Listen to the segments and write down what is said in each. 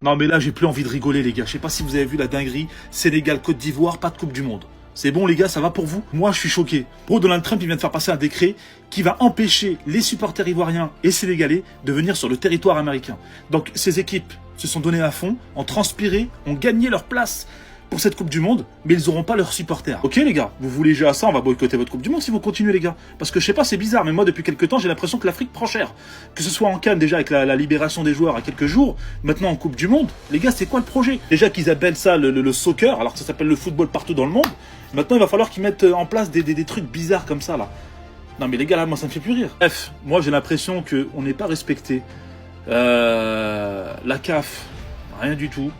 Non mais là j'ai plus envie de rigoler les gars, je sais pas si vous avez vu la dinguerie, Sénégal-Côte d'Ivoire, pas de Coupe du Monde. C'est bon les gars, ça va pour vous? Moi je suis choqué. Gros, Donald Trump il vient de faire passer un décret qui va empêcher les supporters ivoiriens et sénégalais de venir sur le territoire américain. Donc ces équipes se sont données à fond, ont transpiré, ont gagné leur place pour cette Coupe du Monde, mais ils n'auront pas leurs supporters. Ok les gars, vous voulez jouer à ça, on va boycotter votre Coupe du Monde si vous continuez les gars. Parce que je sais pas, c'est bizarre, mais moi depuis quelques temps j'ai l'impression que l'Afrique prend cher. Que ce soit en Cannes déjà avec la libération des joueurs à quelques jours, maintenant en Coupe du Monde, les gars c'est quoi le projet? Déjà qu'ils appellent ça le soccer, alors que ça s'appelle le football partout dans le monde, maintenant il va falloir qu'ils mettent en place des trucs bizarres comme ça là. Non mais les gars là, moi ça me fait plus rire. Bref, moi j'ai l'impression qu'on n'est pas respecté. La CAF, rien du tout.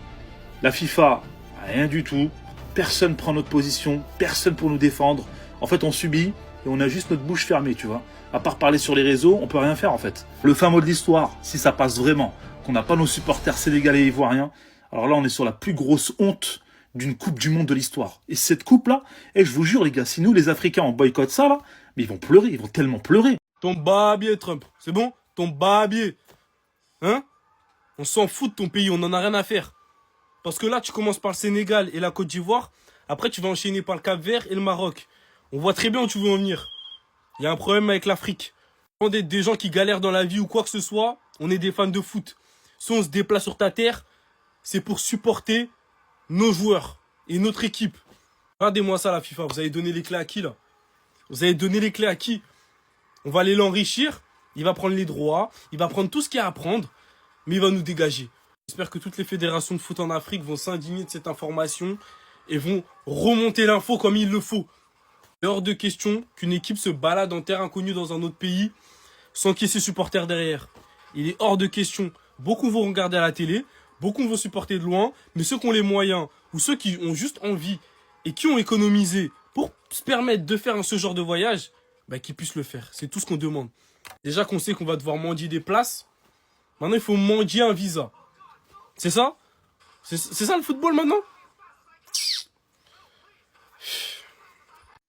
La FIFA, rien du tout. Personne prend notre position, personne pour nous défendre. En fait, on subit et on a juste notre bouche fermée, tu vois. À part parler sur les réseaux, on peut rien faire en fait. Le fin mot de l'histoire, si ça passe vraiment, qu'on n'a pas nos supporters sénégalais et ivoiriens, alors là, on est sur la plus grosse honte d'une Coupe du Monde de l'histoire. Et cette coupe-là, je vous jure les gars, si nous les Africains on boycotte ça là, mais ils vont pleurer, ils vont tellement pleurer. Ton babier, Trump. C'est bon? Ton babier. Hein? On s'en fout de ton pays, on en a rien à faire. Parce que là, tu commences par le Sénégal et la Côte d'Ivoire. Après, tu vas enchaîner par le Cap-Vert et le Maroc. On voit très bien où tu veux en venir. Il y a un problème avec l'Afrique. Quand on est des gens qui galèrent dans la vie ou quoi que ce soit, on est des fans de foot. Si on se déplace sur ta terre, c'est pour supporter nos joueurs et notre équipe. Regardez-moi ça, la FIFA. Vous avez donné les clés à qui, là? Vous avez donné les clés à qui? On va aller l'enrichir. Il va prendre les droits. Il va prendre tout ce qu'il y a à prendre. Mais il va nous dégager. J'espère que toutes les fédérations de foot en Afrique vont s'indigner de cette information et vont remonter l'info comme il le faut. Il est hors de question qu'une équipe se balade en terre inconnue dans un autre pays sans qu'il y ait ses supporters derrière. Il est hors de question. Beaucoup vont regarder à la télé, beaucoup vont supporter de loin, mais ceux qui ont les moyens ou ceux qui ont juste envie et qui ont économisé pour se permettre de faire ce genre de voyage, bah, qu'ils puissent le faire. C'est tout ce qu'on demande. Déjà qu'on sait qu'on va devoir mendier des places, maintenant il faut mendier un visa. C'est ça? C'est ça le football maintenant?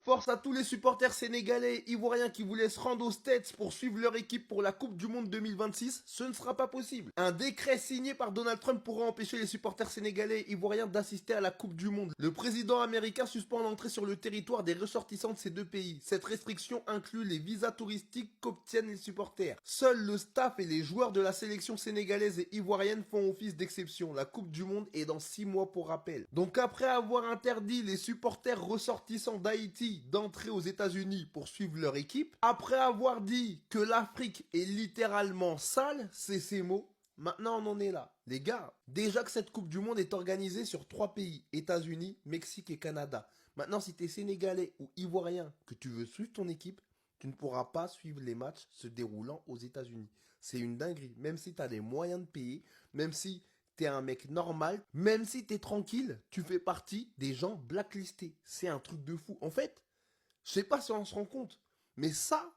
Force à tous les supporters sénégalais et ivoiriens qui voulaient se rendre aux States pour suivre leur équipe pour la Coupe du Monde 2026, ce ne sera pas possible. Un décret signé par Donald Trump pourra empêcher les supporters sénégalais et ivoiriens d'assister à la Coupe du Monde. Le président américain suspend l'entrée sur le territoire des ressortissants de ces deux pays. Cette restriction inclut les visas touristiques qu'obtiennent les supporters. Seul le staff et les joueurs de la sélection sénégalaise et ivoirienne font office d'exception. La Coupe du Monde est dans 6 mois pour rappel. Donc après avoir interdit les supporters ressortissants d'Haïti d'entrer aux États-Unis pour suivre leur équipe, après avoir dit que l'Afrique est littéralement sale, c'est ces mots, maintenant on en est là. Les gars, déjà que cette Coupe du Monde est organisée sur 3 pays, États-Unis, Mexique et Canada. Maintenant, si tu es sénégalais ou ivoirien que tu veux suivre ton équipe, tu ne pourras pas suivre les matchs se déroulant aux États-Unis. C'est une dinguerie, même si tu as les moyens de payer, même si t'es un mec normal, même si t'es tranquille, tu fais partie des gens blacklistés. C'est un truc de fou. En fait, je sais pas si on se rend compte, mais ça,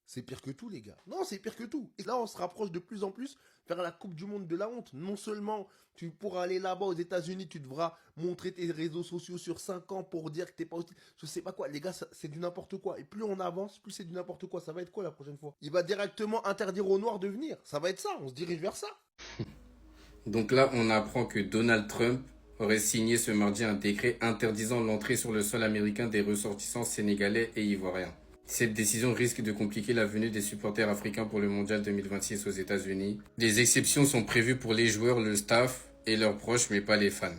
c'est pire que tout, les gars. Non, c'est pire que tout. Et là, on se rapproche de plus en plus vers la Coupe du Monde de la honte. Non seulement tu pourras aller là-bas aux États-Unis, tu devras montrer tes réseaux sociaux sur 5 ans pour dire que t'es pas aussi. Je sais pas quoi, les gars, c'est du n'importe quoi. Et plus on avance, plus c'est du n'importe quoi. Ça va être quoi la prochaine fois? Il va directement interdire aux Noirs de venir. Ça va être ça, on se dirige vers ça. Donc là, on apprend que Donald Trump aurait signé ce mardi un décret interdisant l'entrée sur le sol américain des ressortissants sénégalais et ivoiriens. Cette décision risque de compliquer la venue des supporters africains pour le Mondial 2026 aux États-Unis. Des exceptions sont prévues pour les joueurs, le staff et leurs proches, mais pas les fans.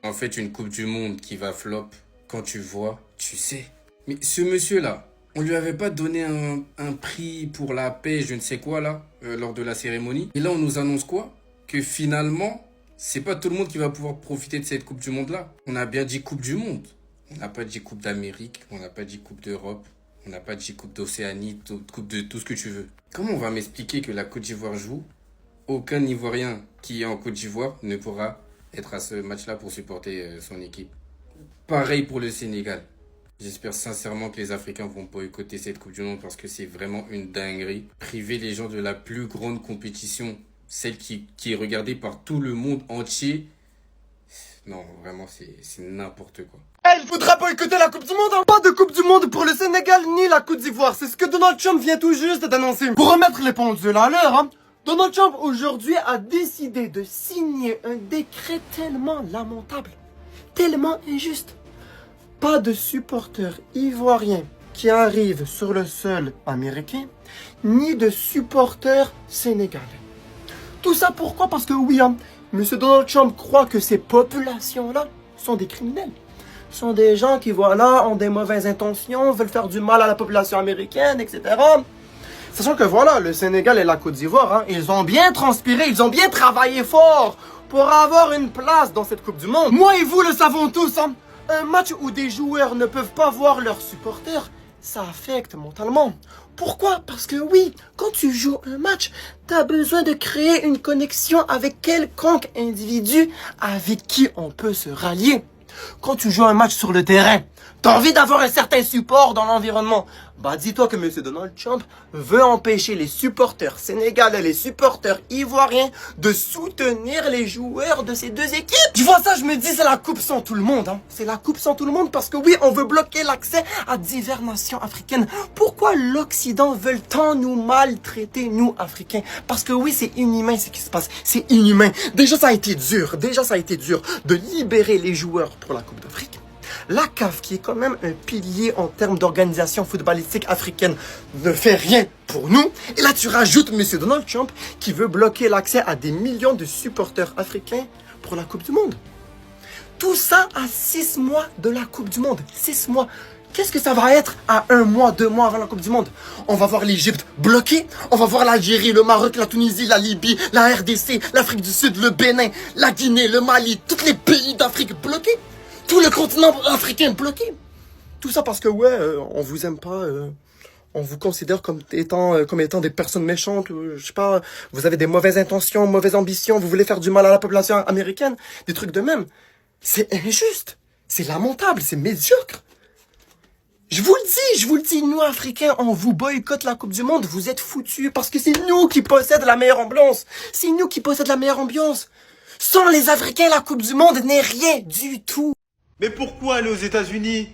En fait, une Coupe du Monde qui va flop, quand tu vois, tu sais. Mais ce monsieur-là, on lui avait pas donné un prix pour la paix, je ne sais quoi là, lors de la cérémonie. Et là, on nous annonce quoi? Que finalement, c'est pas tout le monde qui va pouvoir profiter de cette Coupe du Monde-là. On a bien dit Coupe du Monde. On n'a pas dit Coupe d'Amérique, on n'a pas dit Coupe d'Europe, on n'a pas dit Coupe d'Océanie, Coupe de tout ce que tu veux. Comment on va m'expliquer que la Côte d'Ivoire joue? Aucun Ivoirien qui est en Côte d'Ivoire ne pourra être à ce match-là pour supporter son équipe. Pareil pour le Sénégal. J'espère sincèrement que les Africains vont boycotter cette Coupe du Monde parce que c'est vraiment une dinguerie. Priver les gens de la plus grande compétition, celle qui est regardée par tout le monde entier. Non, vraiment, c'est n'importe quoi. Il faudra boycotter la Coupe du Monde, hein. Pas de Coupe du Monde pour le Sénégal ni la Côte d'Ivoire. C'est ce que Donald Trump vient tout juste d'annoncer. Pour remettre les pendules à l'heure, hein. Donald Trump aujourd'hui a décidé de signer un décret tellement lamentable, tellement injuste. Pas de supporters ivoiriens qui arrivent sur le sol américain, ni de supporters sénégalais. Tout ça pourquoi? Parce que oui, M. Donald Trump croit que ces populations-là sont des criminels. Sont des gens qui, voilà, ont des mauvaises intentions, veulent faire du mal à la population américaine, etc. Sachant que voilà, le Sénégal et la Côte d'Ivoire, ils ont bien transpiré, ils ont bien travaillé fort pour avoir une place dans cette Coupe du Monde. Moi et vous le savons tous, un match où des joueurs ne peuvent pas voir leurs supporters, ça affecte mentalement. Pourquoi? Parce que oui, quand tu joues un match, tu as besoin de créer une connexion avec quelconque individu avec qui on peut se rallier. Quand tu joues un match sur le terrain, tu as envie d'avoir un certain support dans l'environnement. Bah dis-toi que M. Donald Trump veut empêcher les supporters sénégalais, les supporters ivoiriens de soutenir les joueurs de ces deux équipes. Tu vois ça, je me dis c'est la coupe sans tout le monde. C'est la coupe sans tout le monde parce que oui, on veut bloquer l'accès à diverses nations africaines. Pourquoi l'Occident veut tant nous maltraiter, nous Africains? Parce que oui, c'est inhumain ce qui se passe. C'est inhumain. Déjà ça a été dur de libérer les joueurs pour la Coupe d'Afrique. La CAF, qui est quand même un pilier en termes d'organisation footballistique africaine, ne fait rien pour nous. Et là, tu rajoutes M. Donald Trump qui veut bloquer l'accès à des millions de supporters africains pour la Coupe du Monde. Tout ça à 6 mois de la Coupe du Monde. 6 mois. Qu'est-ce que ça va être à 1 mois, 2 mois avant la Coupe du Monde? On va voir l'Égypte bloquée, on va voir l'Algérie, le Maroc, la Tunisie, la Libye, la RDC, l'Afrique du Sud, le Bénin, la Guinée, le Mali, tous les pays d'Afrique bloqués. Tout le continent africain bloqué. Tout ça parce que, ouais, on vous aime pas, on vous considère comme étant des personnes méchantes, je sais pas, vous avez des mauvaises intentions, mauvaises ambitions, vous voulez faire du mal à la population américaine, des trucs de même. C'est injuste, c'est lamentable, c'est médiocre. Je vous le dis, nous Africains, on vous boycotte la Coupe du Monde, vous êtes foutus parce que c'est nous qui possèdent la meilleure ambiance. C'est nous qui possèdent la meilleure ambiance. Sans les Africains, la Coupe du Monde n'est rien du tout. Mais pourquoi aller aux États-Unis?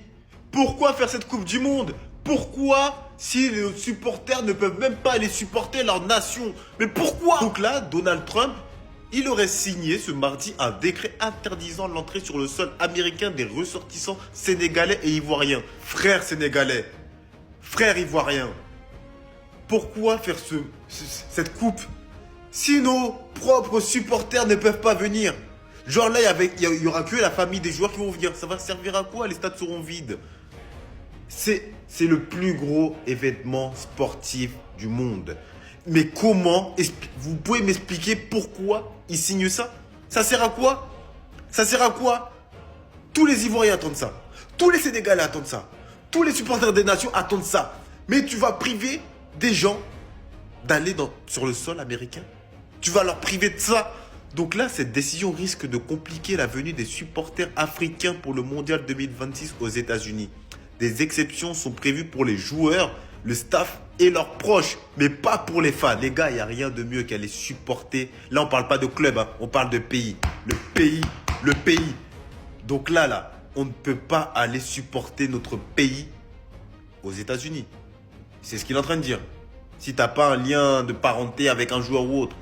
Pourquoi faire cette Coupe du Monde? Pourquoi, si les supporters ne peuvent même pas aller supporter leur nation? Mais pourquoi? Donc là, Donald Trump, il aurait signé ce mardi un décret interdisant l'entrée sur le sol américain des ressortissants sénégalais et ivoiriens. Frères sénégalais, frères ivoiriens, pourquoi faire cette coupe si nos propres supporters ne peuvent pas venir? Genre là, il y aura que la famille des joueurs qui vont venir. Ça va servir à quoi? Les stades seront vides. C'est le plus gros événement sportif du monde. Mais comment? Vous pouvez m'expliquer pourquoi ils signent ça? Ça sert à quoi? Ça sert à quoi? Tous les Ivoiriens attendent ça. Tous les Sénégalais attendent ça. Tous les supporters des nations attendent ça. Mais tu vas priver des gens d'aller sur le sol américain? Tu vas leur priver de ça? Donc là, cette décision risque de compliquer la venue des supporters africains pour le Mondial 2026 aux États-Unis. Des exceptions sont prévues pour les joueurs, le staff et leurs proches, mais pas pour les fans. Les gars, il n'y a rien de mieux qu'à les supporter. Là, on ne parle pas de club, on parle de pays. Le pays. Donc là, on ne peut pas aller supporter notre pays aux États-Unis. C'est ce qu'il est en train de dire. Si tu n'as pas un lien de parenté avec un joueur ou autre,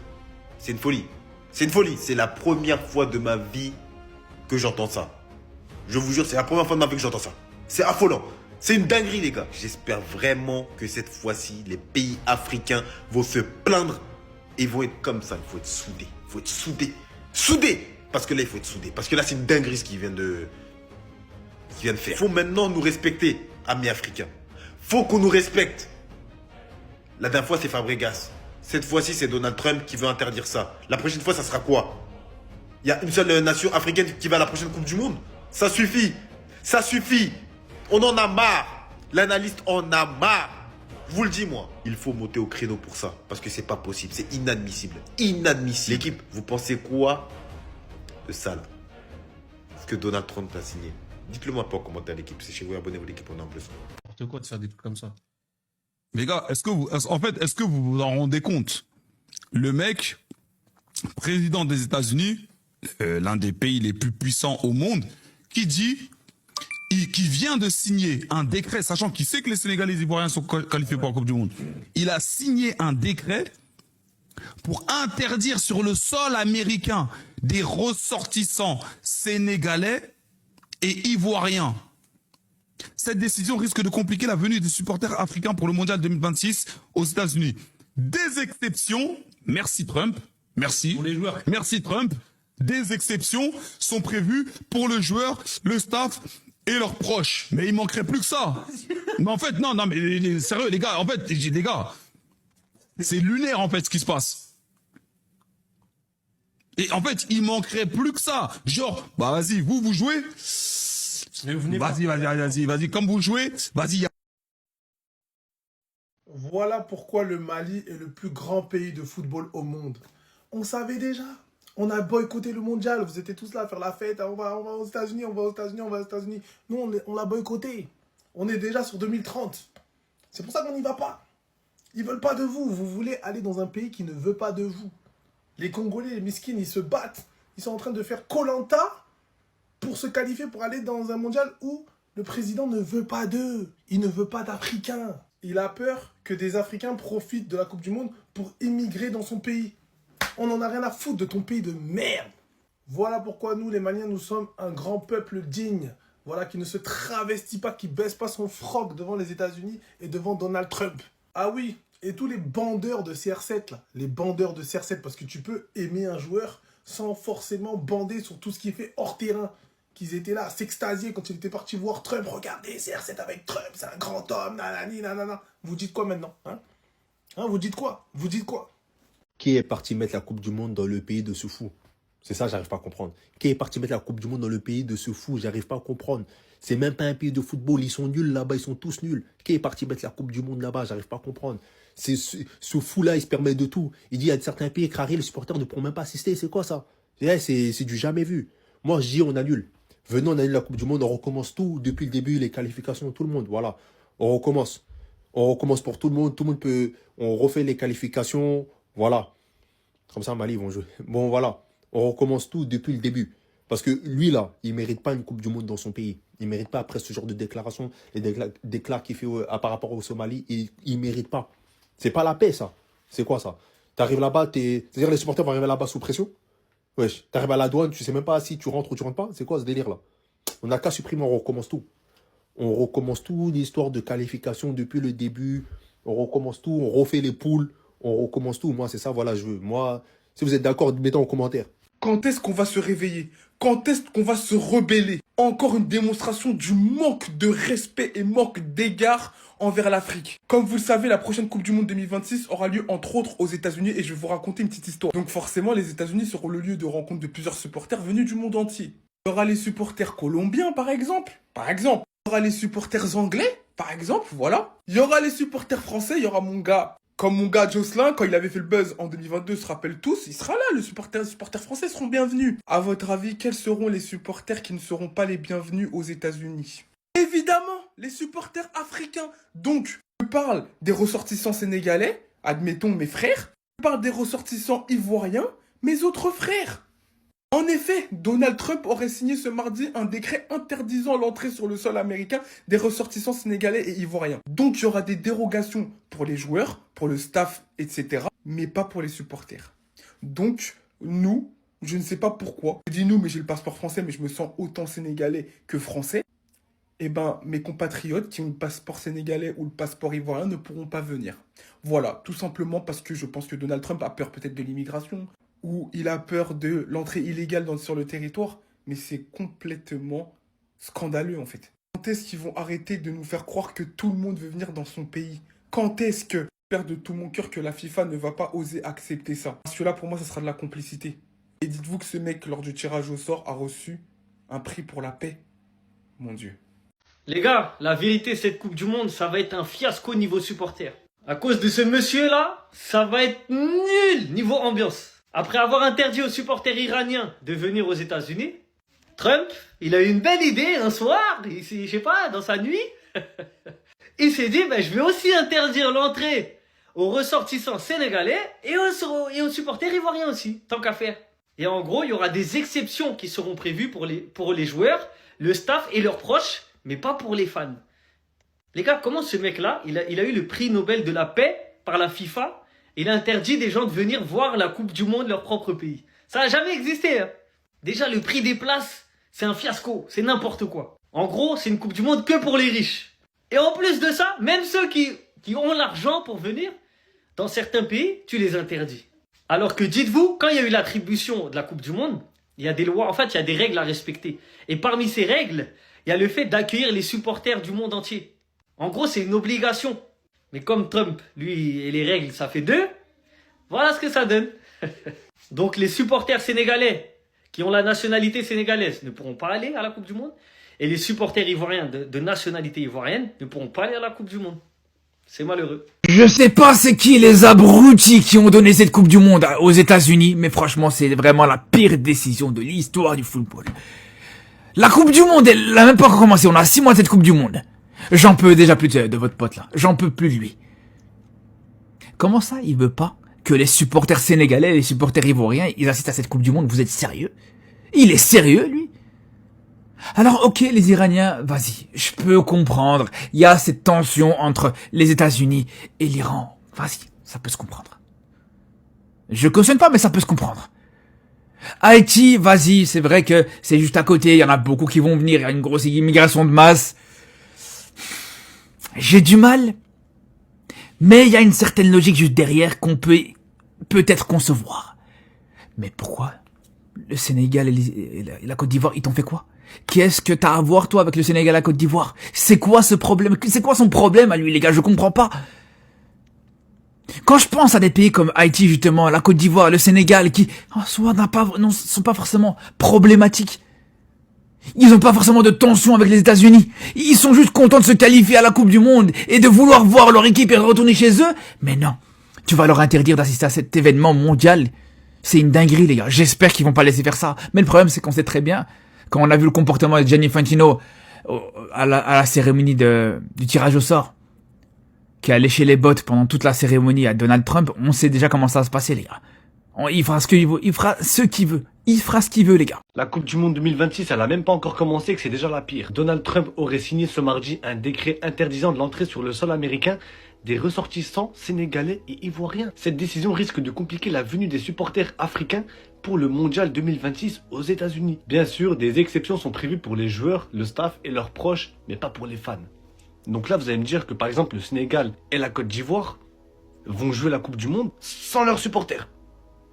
c'est une folie. C'est une folie. C'est la première fois de ma vie que j'entends ça. Je vous jure, c'est la première fois de ma vie que j'entends ça. C'est affolant. C'est une dinguerie, les gars. J'espère vraiment que cette fois-ci, les pays africains vont se plaindre et vont être comme ça. Il faut être soudés. Il faut être soudés. Soudés. Parce que là, il faut être soudés. Parce que là, c'est une dinguerie ce qu'ils viennent de faire. Il faut maintenant nous respecter, amis africains. Faut qu'on nous respecte. La dernière fois, c'est Fabregas. Cette fois-ci, c'est Donald Trump qui veut interdire ça. La prochaine fois, ça sera quoi? Il y a une seule nation africaine qui va à la prochaine Coupe du Monde? Ça suffit. Ça suffit. On en a marre. L'analyste en a marre. Je vous le dis, moi. Il faut monter au créneau pour ça. Parce que c'est pas possible. C'est inadmissible. Inadmissible. L'équipe, vous pensez quoi de ça là? Ce que Donald Trump a signé. Dites-le moi pas en commentaire l'équipe. C'est chez vous, abonnez-vous à l'équipe, on est en plus. N'importe quoi de faire des trucs comme ça. Les gars, est-ce que vous vous en rendez compte? Le mec, président des États-Unis, l'un des pays les plus puissants au monde, qui vient de signer un décret, sachant qu'il sait que les Sénégalais et les Ivoiriens sont qualifiés pour la Coupe du Monde. Il a signé un décret pour interdire sur le sol américain des ressortissants sénégalais et ivoiriens. Cette décision risque de compliquer la venue des supporters africains pour le Mondial 2026 aux États-Unis. Des exceptions, merci Trump, merci. Pour les joueurs. Merci Trump. Des exceptions sont prévues pour le joueur, le staff et leurs proches. Mais il manquerait plus que ça. Mais en fait, non, mais sérieux, les gars, en fait, les gars, c'est lunaire en fait ce qui se passe. Et en fait, il manquerait plus que ça. Genre, bah vas-y, vous jouez. Vas-y, comme vous jouez, vas-y. Voilà pourquoi le Mali est le plus grand pays de football au monde. On savait déjà. On a boycotté le mondial. Vous étiez tous là à faire la fête. On va aux États-Unis, on va aux États-Unis, on va aux États-Unis. Nous, on l'a boycotté. On est déjà sur 2030. C'est pour ça qu'on n'y va pas. Ils veulent pas de vous. Vous voulez aller dans un pays qui ne veut pas de vous. Les Congolais, les miskines, ils se battent. Ils sont en train de faire Koh-Lanta pour se qualifier pour aller dans un mondial où le président ne veut pas d'eux. Il ne veut pas d'Africains. Il a peur que des Africains profitent de la Coupe du Monde pour immigrer dans son pays. On n'en a rien à foutre de ton pays de merde. Voilà pourquoi nous, les Maliens, nous sommes un grand peuple digne. Voilà, qui ne se travestit pas, qui baisse pas son froc devant les États-Unis et devant Donald Trump. Ah oui, et tous les bandeurs de CR7, là, les bandeurs de CR7, parce que tu peux aimer un joueur sans forcément bander sur tout ce qui est fait hors terrain. Qu'ils étaient là à s'extasier quand il était parti voir Trump. Regardez, CR7 avec Trump, c'est un grand homme, nanani, nanana. Vous dites quoi maintenant, hein? Vous dites quoi? Vous dites quoi? Qui est parti mettre la Coupe du Monde dans le pays de ce fou? C'est ça, j'arrive pas à comprendre. Qui est parti mettre la Coupe du Monde dans le pays de ce fou? J'arrive pas à comprendre. C'est même pas un pays de football. Ils sont nuls là-bas, ils sont tous nuls. Qui est parti mettre la Coupe du Monde là-bas? J'arrive pas à comprendre. Ce fou-là, il se permet de tout. Il dit il y a certains pays écrarés, les supporters ne pourront même pas assister. C'est quoi ça? C'est du jamais vu. Moi, je dis on annule. Venons, on annule la Coupe du Monde, on recommence tout depuis le début, les qualifications, tout le monde. Voilà. On recommence. On recommence pour tout le monde. Tout le monde peut. On refait les qualifications. Voilà. Comme ça, Mali, ils vont jouer. Bon, voilà. On recommence tout depuis le début. Parce que lui, là, il ne mérite pas une Coupe du Monde dans son pays. Il ne mérite pas, après ce genre de déclaration, les déclarations qu'il fait par rapport au Somalie, il ne mérite pas. C'est pas la paix, ça. C'est quoi, ça? Tu arrives là-bas, c'est-à-dire les supporters vont arriver là-bas sous pression? Wesh, tu arrives à la douane, tu sais même pas si tu rentres ou tu rentres pas? C'est quoi ce délire-là? On n'a qu'à supprimer, on recommence tout. On recommence tout, l'histoire de qualification depuis le début. On recommence tout, on refait les poules. On recommence tout. Moi, c'est ça, voilà, je veux. Moi, si vous êtes d'accord, mettez en commentaire. Quand est-ce qu'on va se réveiller? Quand est-ce qu'on va se rebeller? Encore une démonstration du manque de respect et manque d'égard envers l'Afrique. Comme vous le savez, la prochaine Coupe du Monde 2026 aura lieu entre autres aux États-Unis et je vais vous raconter une petite histoire. Donc forcément, les États-Unis seront le lieu de rencontre de plusieurs supporters venus du monde entier. Il y aura les supporters colombiens, par exemple. Il y aura les supporters anglais, par exemple, voilà. Il y aura les supporters français, il y aura mon gars... Comme mon gars Jocelyn, quand il avait fait le buzz en 2022, se rappelle tous, il sera là, les supporters français seront bienvenus. À votre avis, quels seront les supporters qui ne seront pas les bienvenus aux États-Unis? Évidemment, les supporters africains. Donc, je parle des ressortissants sénégalais, admettons mes frères. Je parle des ressortissants ivoiriens, mes autres frères. En effet, Donald Trump aurait signé ce mardi un décret interdisant l'entrée sur le sol américain des ressortissants sénégalais et ivoiriens. Donc il y aura des dérogations pour les joueurs, pour le staff, etc. mais pas pour les supporters. Donc nous, je ne sais pas pourquoi, je dis nous mais j'ai le passeport français mais je me sens autant sénégalais que français, eh ben mes compatriotes qui ont le passeport sénégalais ou le passeport ivoirien ne pourront pas venir. Voilà, tout simplement parce que je pense que Donald Trump a peur peut-être de l'immigration, où il a peur de l'entrée illégale sur le territoire, mais c'est complètement scandaleux en fait. Quand est-ce qu'ils vont arrêter de nous faire croire que tout le monde veut venir dans son pays? Quand est-ce que, j'espère de tout mon cœur que la FIFA ne va pas oser accepter ça? Parce que là, pour moi, ça sera de la complicité. Et dites-vous que ce mec, lors du tirage au sort, a reçu un prix pour la paix. Mon Dieu. Les gars, la vérité, cette Coupe du Monde, ça va être un fiasco niveau supporter. À cause de ce monsieur-là, ça va être nul niveau ambiance. Après avoir interdit aux supporters iraniens de venir aux États-Unis, Trump, il a eu une belle idée un soir, je sais pas, dans sa nuit. Il s'est dit, je vais aussi interdire l'entrée aux ressortissants sénégalais et aux supporters ivoiriens aussi, tant qu'à faire. Et en gros, il y aura des exceptions qui seront prévues pour les joueurs, le staff et leurs proches, mais pas pour les fans. Les gars, comment ce mec-là, il a eu le prix Nobel de la paix par la FIFA il interdit des gens de venir voir la Coupe du Monde de leur propre pays. Ça n'a jamais existé. Hein. Déjà, le prix des places, c'est un fiasco. C'est n'importe quoi. En gros, c'est une Coupe du Monde que pour les riches. Et en plus de ça, même ceux qui ont l'argent pour venir, dans certains pays, tu les interdis. Alors que dites-vous, quand il y a eu l'attribution de la Coupe du Monde, il y a des lois, en fait, il y a des règles à respecter. Et parmi ces règles, il y a le fait d'accueillir les supporters du monde entier. En gros, c'est une obligation. Mais comme Trump, lui, et les règles, ça fait 2, voilà ce que ça donne. Donc les supporters sénégalais qui ont la nationalité sénégalaise ne pourront pas aller à la Coupe du Monde. Et les supporters ivoiriens de nationalité ivoirienne ne pourront pas aller à la Coupe du Monde. C'est malheureux. Je sais pas c'est qui les abrutis qui ont donné cette Coupe du Monde aux États-Unis, mais franchement, c'est vraiment la pire décision de l'histoire du football. La Coupe du Monde, elle a même pas encore commencé. On a 6 mois de cette Coupe du Monde. J'en peux déjà plus de votre pote là. J'en peux plus de lui. Comment ça, il veut pas que les supporters sénégalais et les supporters ivoiriens, ils assistent à cette Coupe du Monde? Vous êtes sérieux? Il est sérieux, lui? Alors, ok, les Iraniens, vas-y, je peux comprendre. Il y a cette tension entre les États-Unis et l'Iran. Vas-y, ça peut se comprendre. Je cautionne pas, mais ça peut se comprendre. Haïti, vas-y, c'est vrai que c'est juste à côté, il y en a beaucoup qui vont venir, il y a une grosse immigration de masse. J'ai du mal, mais il y a une certaine logique juste derrière qu'on peut peut-être concevoir. Mais pourquoi le Sénégal et la Côte d'Ivoire, ils t'ont fait quoi? Qu'est-ce que t'as à voir, toi, avec le Sénégal et la Côte d'Ivoire? C'est quoi ce problème? C'est quoi son problème à lui, les gars? Je comprends pas. Quand je pense à des pays comme Haïti, justement, la Côte d'Ivoire, le Sénégal, qui, en soi, sont pas forcément problématiques. Ils ont pas forcément de tension avec les États-Unis. Ils sont juste contents de se qualifier à la Coupe du Monde et de vouloir voir leur équipe et retourner chez eux. Mais non. Tu vas leur interdire d'assister à cet événement mondial. C'est une dinguerie, les gars. J'espère qu'ils vont pas laisser faire ça. Mais le problème, c'est qu'on sait très bien, quand on a vu le comportement de Gianni Infantino à la cérémonie du tirage au sort, qui a léché les bottes pendant toute la cérémonie à Donald Trump, on sait déjà comment ça va se passer, les gars. Il fera ce qu'il veut, il fera ce qu'il veut. Il fera ce qu'il veut, les gars. La Coupe du Monde 2026, elle a même pas encore commencé, que c'est déjà la pire. Donald Trump aurait signé ce mardi un décret interdisant de l'entrée sur le sol américain des ressortissants sénégalais et ivoiriens. Cette décision risque de compliquer la venue des supporters africains pour le mondial 2026 aux États-Unis. Bien sûr, des exceptions sont prévues pour les joueurs, le staff et leurs proches, mais pas pour les fans. Donc là, vous allez me dire que par exemple le Sénégal et la Côte d'Ivoire vont jouer la Coupe du Monde sans leurs supporters.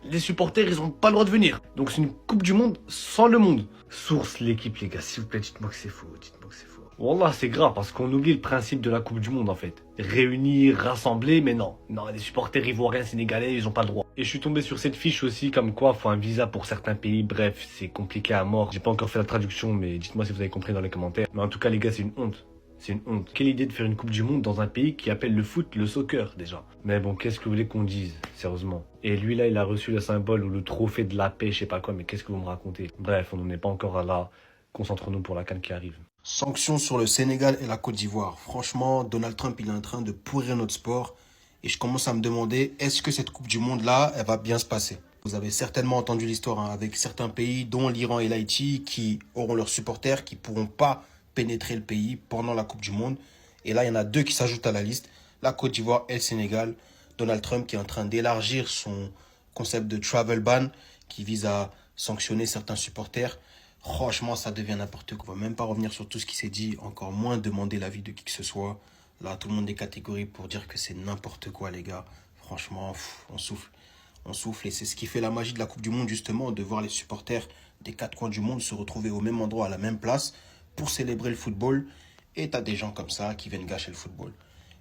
Les supporters, ils ont pas le droit de venir. Donc c'est une Coupe du Monde sans le monde. Source l'équipe, les gars, s'il vous plaît, dites-moi que c'est faux, dites-moi que c'est faux. Wallah, c'est grave parce qu'on oublie le principe de la Coupe du Monde en fait. Réunir, rassembler, mais non. Non, les supporters ivoiriens, sénégalais, ils ont pas le droit. Et je suis tombé sur cette fiche aussi, comme quoi faut un visa pour certains pays. Bref, c'est compliqué à mort. J'ai pas encore fait la traduction, mais dites-moi si vous avez compris dans les commentaires. Mais en tout cas, les gars, c'est une honte. C'est une honte. Quelle idée de faire une Coupe du Monde dans un pays qui appelle le foot le soccer, déjà. Mais bon, qu'est-ce que vous voulez qu'on dise, sérieusement? Et lui, là, il a reçu le symbole ou le trophée de la paix, je sais pas quoi, mais qu'est-ce que vous me racontez? Bref, on n'en est pas encore à là. Concentrons-nous pour la CAN qui arrive. Sanctions sur le Sénégal et la Côte d'Ivoire. Franchement, Donald Trump, il est en train de pourrir notre sport. Et je commence à me demander, est-ce que cette Coupe du Monde-là, elle va bien se passer? Vous avez certainement entendu l'histoire avec certains pays, dont l'Iran et l'Haïti, qui auront leurs supporters, qui pourront pas pénétrer le pays pendant la Coupe du Monde. Et là, il y en a 2 qui s'ajoutent à la liste, la Côte d'Ivoire et le Sénégal. Donald Trump qui est en train d'élargir son concept de travel ban qui vise à sanctionner certains supporters. Franchement, ça devient n'importe quoi. On va même pas revenir sur tout ce qui s'est dit, encore moins demander l'avis de qui que ce soit. Là, tout le monde est catégorique pour dire que c'est n'importe quoi, les gars. Franchement, on souffle. On souffle et c'est ce qui fait la magie de la Coupe du Monde, justement, de voir les supporters des 4 coins du monde se retrouver au même endroit, à la même place, pour célébrer le football. Et t'as des gens comme ça qui viennent gâcher le football.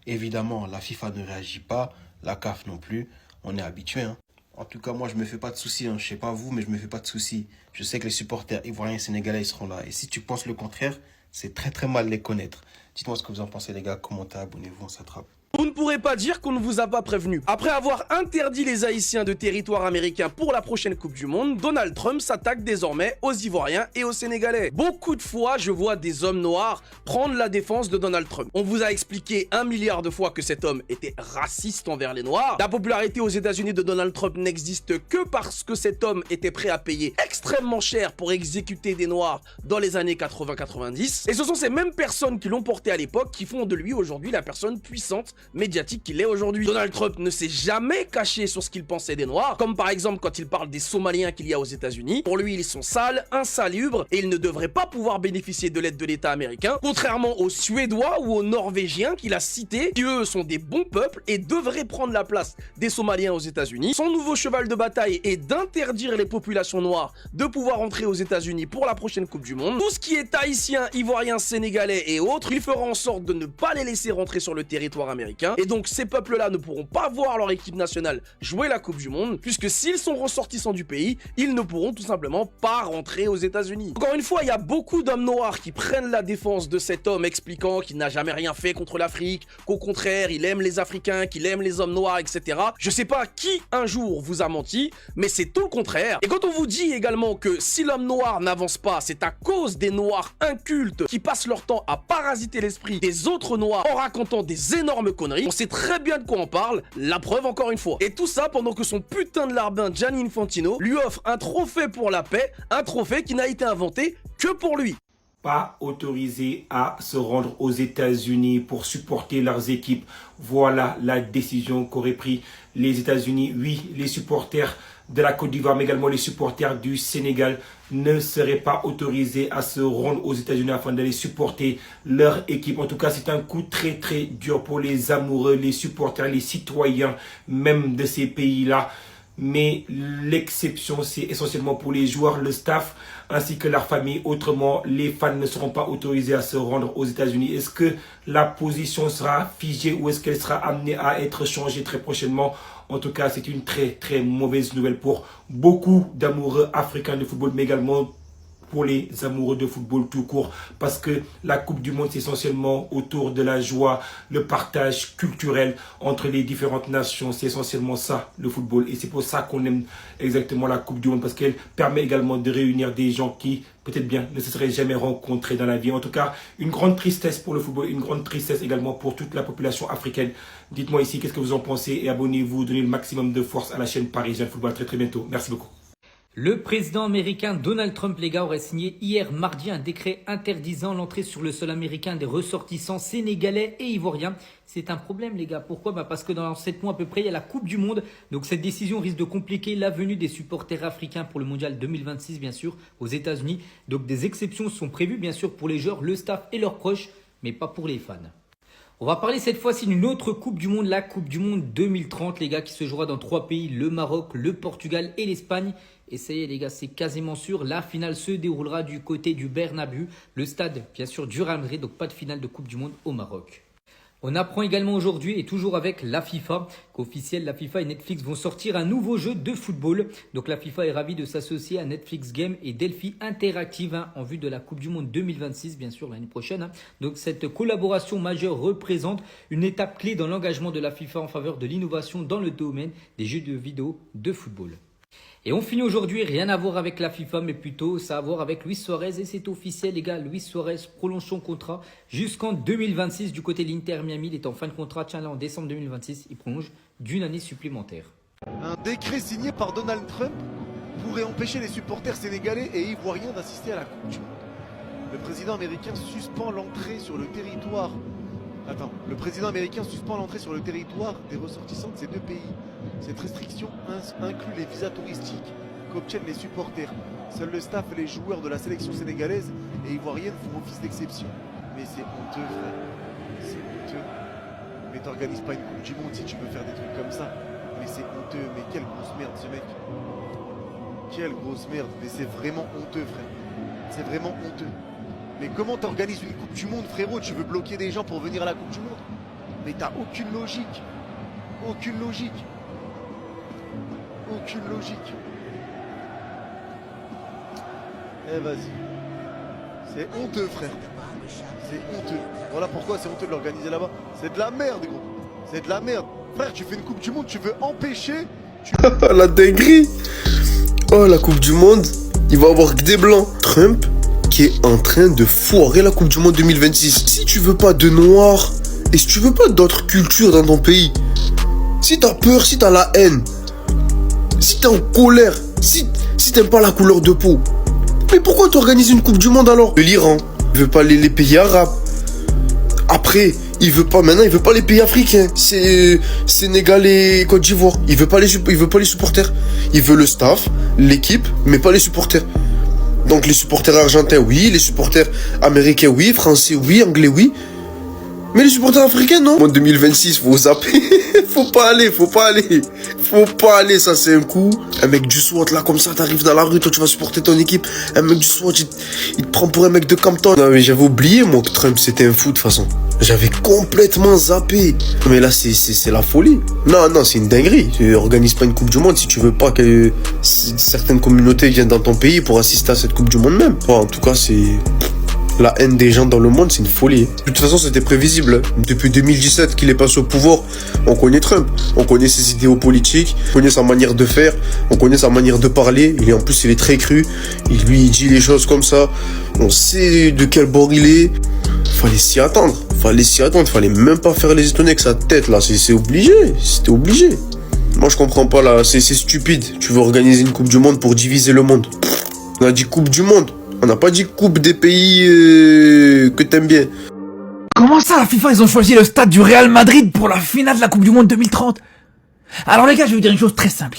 Évidemment, la FIFA ne réagit pas, la CAF non plus. On est habitué, hein. En tout cas, moi, je me fais pas de soucis. Hein. Je sais pas vous, mais je me fais pas de soucis. Je sais que les supporters ivoiriens et sénégalais ils seront là. Et si tu penses le contraire, c'est très très mal les connaître. Dites-moi ce que vous en pensez, les gars. Commentez, abonnez-vous, on s'attrape. Vous ne pourrez pas dire qu'on ne vous a pas prévenu. Après avoir interdit les Haïtiens de territoire américain pour la prochaine Coupe du Monde, Donald Trump s'attaque désormais aux Ivoiriens et aux Sénégalais. Beaucoup de fois, je vois des hommes noirs prendre la défense de Donald Trump. On vous a expliqué 1 milliard de fois que cet homme était raciste envers les Noirs. La popularité aux États-Unis de Donald Trump n'existe que parce que cet homme était prêt à payer extrêmement cher pour exécuter des Noirs dans les années 80-90. Et ce sont ces mêmes personnes qui l'ont porté à l'époque qui font de lui aujourd'hui la personne puissante médiatique qu'il est aujourd'hui. Donald Trump ne s'est jamais caché sur ce qu'il pensait des Noirs, comme par exemple quand il parle des Somaliens qu'il y a aux États-Unis. Pour lui, ils sont sales, insalubres et ils ne devraient pas pouvoir bénéficier de l'aide de l'État américain, contrairement aux Suédois ou aux Norvégiens qu'il a cités, qui eux sont des bons peuples et devraient prendre la place des Somaliens aux États-Unis. Son nouveau cheval de bataille est d'interdire les populations noires de pouvoir entrer aux États-Unis pour la prochaine Coupe du Monde. Tout ce qui est haïtien, ivoirien, sénégalais et autres, il fera en sorte de ne pas les laisser rentrer sur le territoire américain. Et donc ces peuples-là ne pourront pas voir leur équipe nationale jouer la Coupe du Monde, puisque s'ils sont ressortissants du pays, ils ne pourront tout simplement pas rentrer aux États-Unis. Encore une fois, il y a beaucoup d'hommes noirs qui prennent la défense de cet homme expliquant qu'il n'a jamais rien fait contre l'Afrique, qu'au contraire, il aime les Africains, qu'il aime les hommes noirs, etc. Je sais pas qui un jour vous a menti, mais c'est tout le contraire. Et quand on vous dit également que si l'homme noir n'avance pas, c'est à cause des noirs incultes qui passent leur temps à parasiter l'esprit des autres noirs en racontant des énormes conneries, on sait très bien de quoi on parle, la preuve encore une fois. Et tout ça pendant que son putain de larbin Gianni Infantino lui offre un trophée pour la paix, un trophée qui n'a été inventé que pour lui. Pas autorisés à se rendre aux États-Unis pour supporter leurs équipes. Voilà la décision qu'auraient pris les États-Unis. Oui, les supporters de la Côte d'Ivoire, mais également les supporters du Sénégal ne seraient pas autorisés à se rendre aux États-Unis afin d'aller supporter leur équipe. En tout cas, c'est un coup très très dur pour les amoureux, les supporters, les citoyens même de ces pays-là. Mais l'exception, c'est essentiellement pour les joueurs, le staff, ainsi que leur famille. Autrement, les fans ne seront pas autorisés à se rendre aux États-Unis. Est-ce que la position sera figée ou est-ce qu'elle sera amenée à être changée très prochainement? En tout cas, c'est une très très mauvaise nouvelle pour beaucoup d'amoureux africains de football, mais également pour les amoureux de football tout court, parce que la Coupe du Monde, c'est essentiellement autour de la joie, le partage culturel entre les différentes nations. C'est essentiellement ça, le football. Et c'est pour ça qu'on aime exactement la Coupe du Monde, parce qu'elle permet également de réunir des gens qui, peut-être bien, ne se seraient jamais rencontrés dans la vie. En tout cas, une grande tristesse pour le football, une grande tristesse également pour toute la population africaine. Dites-moi ici, qu'est-ce que vous en pensez? Et abonnez-vous, donnez le maximum de force à la chaîne Parisien Football. À très très bientôt. Merci beaucoup. Le président américain Donald Trump, les gars, aurait signé hier mardi un décret interdisant l'entrée sur le sol américain des ressortissants sénégalais et ivoiriens. C'est un problème, les gars. Pourquoi? Parce que dans 7 mois à peu près, il y a la Coupe du Monde. Donc cette décision risque de compliquer la venue des supporters africains pour le Mondial 2026, bien sûr, aux États-Unis. Donc des exceptions sont prévues, bien sûr, pour les joueurs, le staff et leurs proches, mais pas pour les fans. On va parler cette fois-ci d'une autre Coupe du Monde, la Coupe du Monde 2030, les gars, qui se jouera dans 3 pays, le Maroc, le Portugal et l'Espagne. Et ça y est, les gars, c'est quasiment sûr. La finale se déroulera du côté du Bernabéu, le stade, bien sûr, du Real Madrid. Donc pas de finale de Coupe du Monde au Maroc. On apprend également aujourd'hui, et toujours avec la FIFA, qu'officiel, la FIFA et Netflix vont sortir un nouveau jeu de football. Donc la FIFA est ravie de s'associer à Netflix Game et Delphi Interactive en vue de la Coupe du Monde 2026, bien sûr, l'année prochaine. Donc cette collaboration majeure représente une étape clé dans l'engagement de la FIFA en faveur de l'innovation dans le domaine des jeux de vidéo de football. Et on finit aujourd'hui, rien à voir avec la FIFA, mais plutôt ça a à voir avec Luis Suarez. Et c'est officiel, les gars, Luis Suarez prolonge son contrat jusqu'en 2026 du côté de l'Inter Miami. Il est en fin de contrat, tiens là, en décembre 2026, il prolonge d'une année supplémentaire. Un décret signé par Donald Trump pourrait empêcher les supporters sénégalais et ivoiriens d'assister à la Coupe du Monde. Le président américain suspend l'entrée sur le territoire. Le président américain suspend l'entrée sur le territoire des ressortissants de ces 2 pays. Cette restriction inclut les visas touristiques qu'obtiennent les supporters. Seuls le staff et les joueurs de la sélection sénégalaise et ivoirienne font office d'exception. Mais c'est honteux, frère. C'est honteux. Mais t'organises pas une Coupe du Monde si tu veux faire des trucs comme ça. Mais c'est honteux. Mais quelle grosse merde, ce mec. Quelle grosse merde. Mais c'est vraiment honteux, frère. C'est vraiment honteux. Mais comment t'organises une Coupe du Monde, frérot? Tu veux bloquer des gens pour venir à la Coupe du Monde? Mais t'as aucune logique. Aucune logique. Aucune logique. Eh vas-y. C'est honteux, frère. C'est honteux. Voilà pourquoi c'est honteux de l'organiser là-bas. C'est de la merde, gros. C'est de la merde. Frère, tu fais une Coupe du Monde, tu veux empêcher... La dinguerie. Oh, la Coupe du Monde, il va y avoir que des blancs. Trump qui est en train de foirer la Coupe du Monde 2026. Si tu veux pas de noirs et si tu veux pas d'autres cultures dans ton pays, si t'as peur, si t'as la haine, si t'es en colère, si t'aimes pas la couleur de peau, mais pourquoi t'organises une Coupe du Monde alors? L'Iran veut pas les pays arabes. Après, Il veut pas les pays africains. C'est Sénégal et Côte d'Ivoire. Il veut pas les supporters. Il veut le staff, l'équipe, mais pas les supporters. Donc les supporters argentins, oui. Les supporters américains, oui. Français, oui. Anglais, oui. Mais les supporters africains, non. En 2026, faut zapper. Faut pas aller, ça c'est un coup. Un mec du SWAT, là, comme ça, t'arrives dans la rue, toi tu vas supporter ton équipe. Un mec du SWAT, il te prend pour un mec de Campton. Non mais j'avais oublié, moi, que Trump c'était un fou, de toute façon. J'avais complètement zappé. Mais là, c'est la folie. Non, c'est une dinguerie. Tu organises pas une Coupe du Monde si tu veux pas que certaines communautés viennent dans ton pays pour assister à cette Coupe du Monde même. Bon, en tout cas, c'est... La haine des gens dans le monde, c'est une folie. De toute façon, c'était prévisible. Depuis 2017 qu'il est passé au pouvoir, on connaît Trump. On connaît ses idéaux politiques, on connaît sa manière de faire, on connaît sa manière de parler. En plus, il est très cru. Il dit les choses comme ça. On sait de quel bord il est. Fallait s'y attendre. Fallait même pas faire les étonner avec sa tête, là. C'est obligé. C'était obligé. Moi, je comprends pas, là. C'est stupide. Tu veux organiser une Coupe du Monde pour diviser le monde. On a dit Coupe du Monde. On n'a pas dit coupe des pays que t'aimes bien. Comment ça, la FIFA, ils ont choisi le stade du Real Madrid pour la finale de la Coupe du Monde 2030? Alors les gars, je vais vous dire une chose très simple.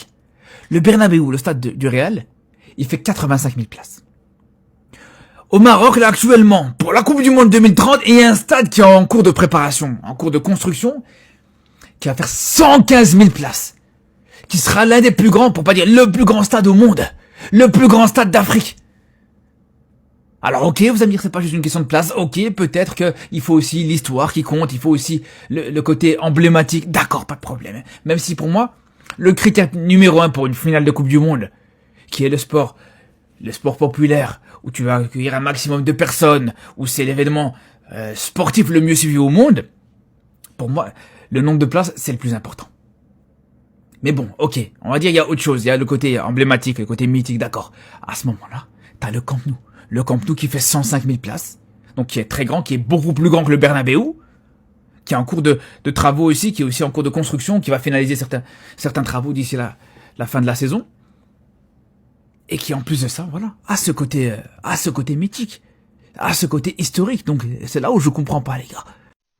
Le Bernabéu, le stade du Real, il fait 85 000 places. Au Maroc, là, actuellement, pour la Coupe du Monde 2030, il y a un stade qui est en cours de préparation, en cours de construction, qui va faire 115 000 places. Qui sera l'un des plus grands, pour pas dire le plus grand stade au monde. Le plus grand stade d'Afrique. Alors ok, vous allez me dire c'est pas juste une question de place, ok, peut-être que il faut aussi l'histoire qui compte, il faut aussi le côté emblématique, d'accord, pas de problème. Même si pour moi, le critère numéro 1 pour une finale de Coupe du Monde, qui est le sport populaire, où tu vas accueillir un maximum de personnes, où c'est l'événement sportif le mieux suivi au monde, pour moi, le nombre de places, c'est le plus important. Mais bon, ok, on va dire il y a autre chose, il y a le côté emblématique, le côté mythique, d'accord. À ce moment-là, t'as le Camp Nou. Le Camp Nou qui fait 105 000 places, donc qui est très grand, qui est beaucoup plus grand que le Bernabéu, qui est en cours de travaux aussi, qui est aussi en cours de construction, qui va finaliser certains travaux d'ici la fin de la saison, et qui en plus de ça, voilà, a ce côté mythique, a ce côté historique. Donc c'est là où je comprends pas, les gars.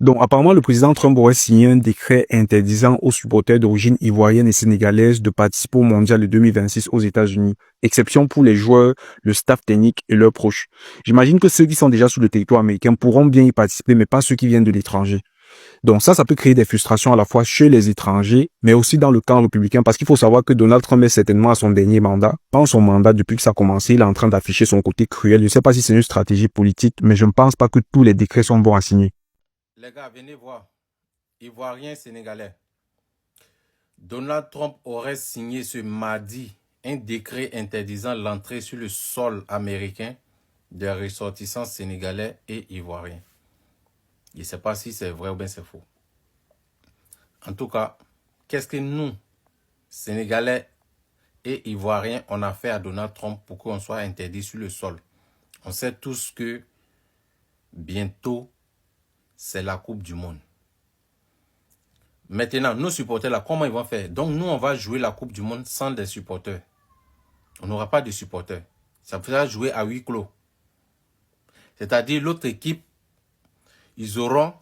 Donc, apparemment, le président Trump aurait signé un décret interdisant aux supporters d'origine ivoirienne et sénégalaise de participer au mondial de 2026 aux États-Unis. Exception pour les joueurs, le staff technique et leurs proches. J'imagine que ceux qui sont déjà sur le territoire américain pourront bien y participer, mais pas ceux qui viennent de l'étranger. Donc ça peut créer des frustrations à la fois chez les étrangers, mais aussi dans le camp républicain, parce qu'il faut savoir que Donald Trump est certainement à son dernier mandat. Pendant son mandat, depuis que ça a commencé, il est en train d'afficher son côté cruel. Je ne sais pas si c'est une stratégie politique, mais je ne pense pas que tous les décrets sont bons à signer. Les gars, venez voir. Ivoiriens sénégalais. Donald Trump aurait signé ce mardi un décret interdisant l'entrée sur le sol américain des ressortissants sénégalais et ivoiriens. Je ne sais pas si c'est vrai ou bien c'est faux. En tout cas, qu'est-ce que nous, Sénégalais et Ivoiriens, on a fait à Donald Trump pour qu'on soit interdit sur le sol? On sait tous que bientôt, c'est la Coupe du Monde. Maintenant, nos supporters là, comment ils vont faire? Donc nous, on va jouer la Coupe du Monde sans des supporters. On n'aura pas de supporters. Ça va jouer à huis clos. C'est-à-dire l'autre équipe, ils auront,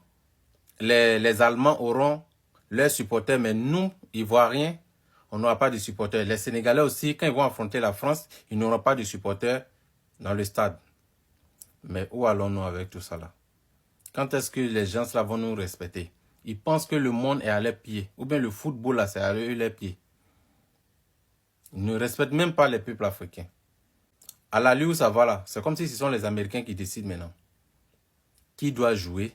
les Allemands auront leurs supporters, mais nous, Ivoiriens, on n'aura pas de supporters. Les Sénégalais aussi, quand ils vont affronter la France, ils n'auront pas de supporters dans le stade. Mais où allons-nous avec tout ça là? Quand est-ce que les gens là vont nous respecter? Ils pensent que le monde est à leurs pieds. Ou bien le football là, c'est à leurs pieds. Ils ne respectent même pas les peuples africains. À la lieu où ça va là, c'est comme si ce sont les Américains qui décident maintenant. Qui doit jouer,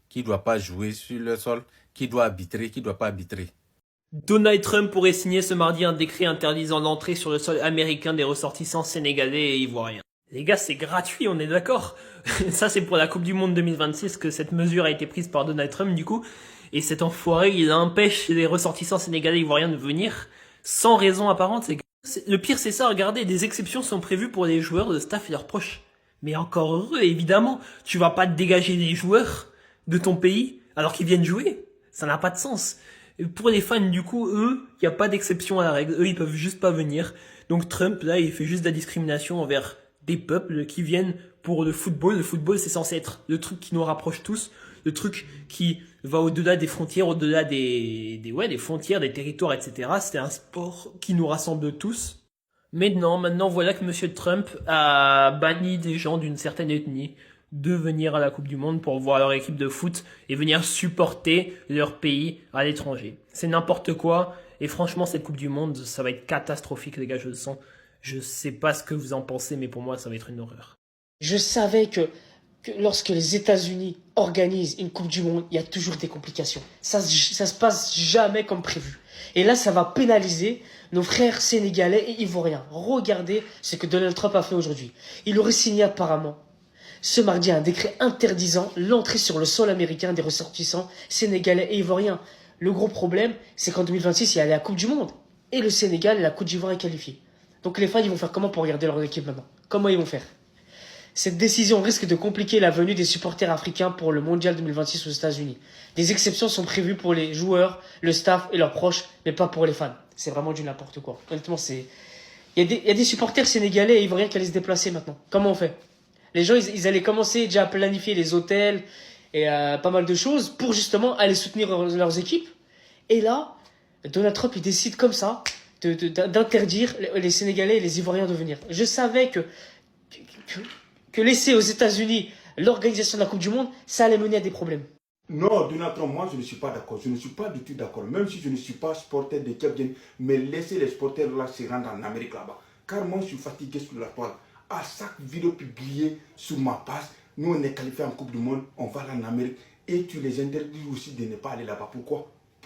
qui ne doit pas jouer sur le sol, qui doit arbitrer, qui ne doit pas arbitrer. Donald Trump pourrait signer ce mardi un décret interdisant l'entrée sur le sol américain des ressortissants sénégalais et ivoiriens. Les gars, c'est gratuit, on est d'accord. Ça, c'est pour la Coupe du Monde 2026 que cette mesure a été prise par Donald Trump, du coup. Et cet enfoiré, il empêche les ressortissants sénégalais et ivoiriens de venir sans raison apparente. Le pire, c'est ça, regardez, des exceptions sont prévues pour les joueurs, le staff et leurs proches. Mais encore heureux, évidemment. Tu vas pas te dégager des joueurs de ton pays alors qu'ils viennent jouer. Ça n'a pas de sens. Et pour les fans, du coup, eux, il n'y a pas d'exception à la règle. Eux, ils peuvent juste pas venir. Donc Trump, là, il fait juste de la discrimination envers des peuples qui viennent pour le football. Le football, c'est censé être le truc qui nous rapproche tous. le truc qui va au-delà des frontières, au-delà des frontières, des territoires, etc. C'était un sport qui nous rassemble tous. Mais non, maintenant voilà que Monsieur Trump a banni des gens d'une certaine ethnie de venir à la Coupe du Monde pour voir leur équipe de foot et venir supporter leur pays à l'étranger. C'est n'importe quoi. Et franchement, cette Coupe du Monde, ça va être catastrophique, les gars, je le sens. Je sais pas ce que vous en pensez, mais pour moi, ça va être une horreur. Je savais que lorsque les États-Unis organisent une Coupe du Monde, il y a toujours des complications. Ça se passe jamais comme prévu. Et là, ça va pénaliser nos frères sénégalais et ivoiriens. Regardez ce que Donald Trump a fait aujourd'hui. Il aurait signé apparemment ce mardi un décret interdisant l'entrée sur le sol américain des ressortissants sénégalais et ivoiriens. Le gros problème, c'est qu'en 2026, il y a la Coupe du Monde. Et le Sénégal et la Côte d'Ivoire est qualifiée. Donc les fans, ils vont faire comment pour regarder leur équipe maintenant? Comment ils vont faire? Cette décision risque de compliquer la venue des supporters africains pour le Mondial 2026 aux États-Unis. Des exceptions sont prévues pour les joueurs, le staff et leurs proches, mais pas pour les fans. C'est vraiment du n'importe quoi. Honnêtement, il y a des supporters sénégalais et ivoiriens qui allaient se déplacer maintenant. Comment on fait? Les gens, ils allaient commencer déjà à planifier les hôtels et pas mal de choses pour justement aller soutenir leurs équipes. Et là, Donald Trump, il décide comme ça d'interdire les Sénégalais et les Ivoiriens de venir. Je savais que laisser aux États-Unis l'organisation de la Coupe du Monde, ça allait mener à des problèmes. Non, Donald Trump, moi je ne suis pas d'accord. Je ne suis pas du tout d'accord. Même si je ne suis pas supporter de Kevin, mais laissez les supporters là se rendre en Amérique là-bas. Car moi je suis fatigué sur la toile. À chaque vidéo publiée sur ma page, nous on est qualifiés en Coupe du Monde, on va aller en Amérique. Et tu les interdis aussi de ne pas aller là-bas.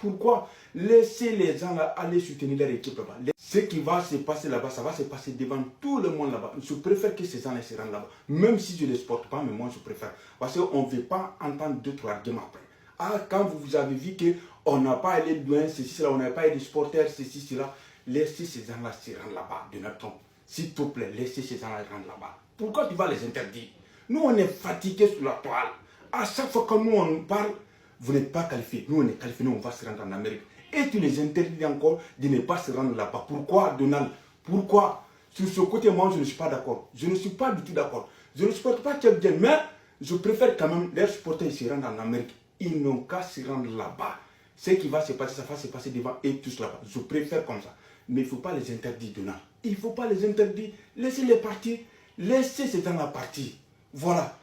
Pourquoi laisser les gens là aller soutenir leur équipe là-bas? Ce qui va se passer là-bas, ça va se passer devant tout le monde là-bas. Je préfère que ces gens-là se rendent là-bas. Même si je ne les supporte pas, mais moi je préfère. Parce qu'on ne veut pas entendre d'autres arguments après. Ah, quand vous avez vu qu'on n'a pas allé loin, ceci, cela, on n'a pas été supporters, ceci, cela, laissez ces gens-là se rendre là-bas, Donald Trump. S'il te plaît, laissez ces gens-là se rendre là-bas. Pourquoi tu vas les interdire? Nous, on est fatigués sur la toile. À chaque fois que nous, on parle, vous n'êtes pas qualifiés. Nous, on est qualifiés, nous, on va se rendre en Amérique. Et tu les interdis encore de ne pas se rendre là-bas. Pourquoi, Donald? Pourquoi? Sur ce côté, moi, je ne suis pas d'accord. Je ne suis pas du tout d'accord. Je ne supporte pas Tchèque, mais je préfère quand même les supporters se rendre en Amérique. Ils n'ont qu'à se rendre là-bas. Ce qui va se passer, ça va se passer devant et tous là-bas. Je préfère comme ça. Mais il ne faut pas les interdire, Donald. Il ne faut pas les interdire. Laissez-les partir. Laissez ces gens-là partir. Voilà.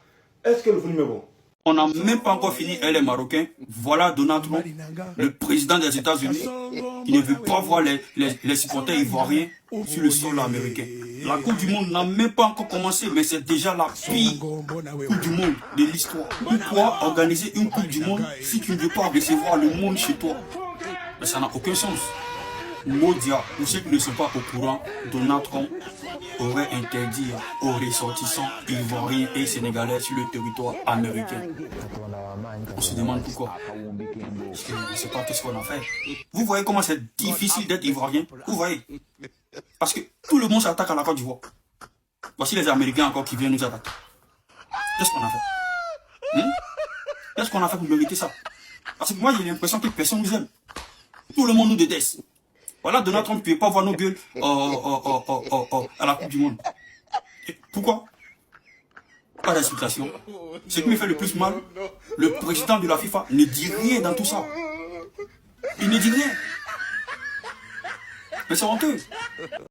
Est-ce que le volume est bon? On n'a même pas encore fini, les Marocains. Voilà Donald Trump, le président des États-Unis, qui ne veut pas voir les supporters ivoiriens sur le sol américain. La Coupe du Monde n'a même pas encore commencé, mais c'est déjà la pire Coupe du Monde de l'histoire. Pourquoi organiser une Coupe du Monde si tu ne veux pas recevoir le monde chez toi? Mais ça n'a aucun sens. Modia, pour ceux qui ne sont pas au courant, Donald Trump aurait interdit aux ressortissants ivoiriens et sénégalais sur le territoire américain. On se demande pourquoi. Parce que je ne sais pas qu'est-ce qu'on a fait. Vous voyez comment c'est difficile d'être ivoirien? Vous voyez? Parce que tout le monde s'attaque à la Côte d'Ivoire. Voici les Américains encore qui viennent nous attaquer. Qu'est-ce qu'on a fait? Qu'est-ce qu'on a fait pour mériter ça? Parce que moi j'ai l'impression que personne nous aime. Tout le monde nous déteste. Voilà, Donald Trump ne peut pas voir nos gueules à la Coupe du Monde. Et pourquoi? Pas d'explication. Ce qui me fait le plus mal, le président de la FIFA ne dit rien dans tout ça. Il ne dit rien. Mais c'est honteux.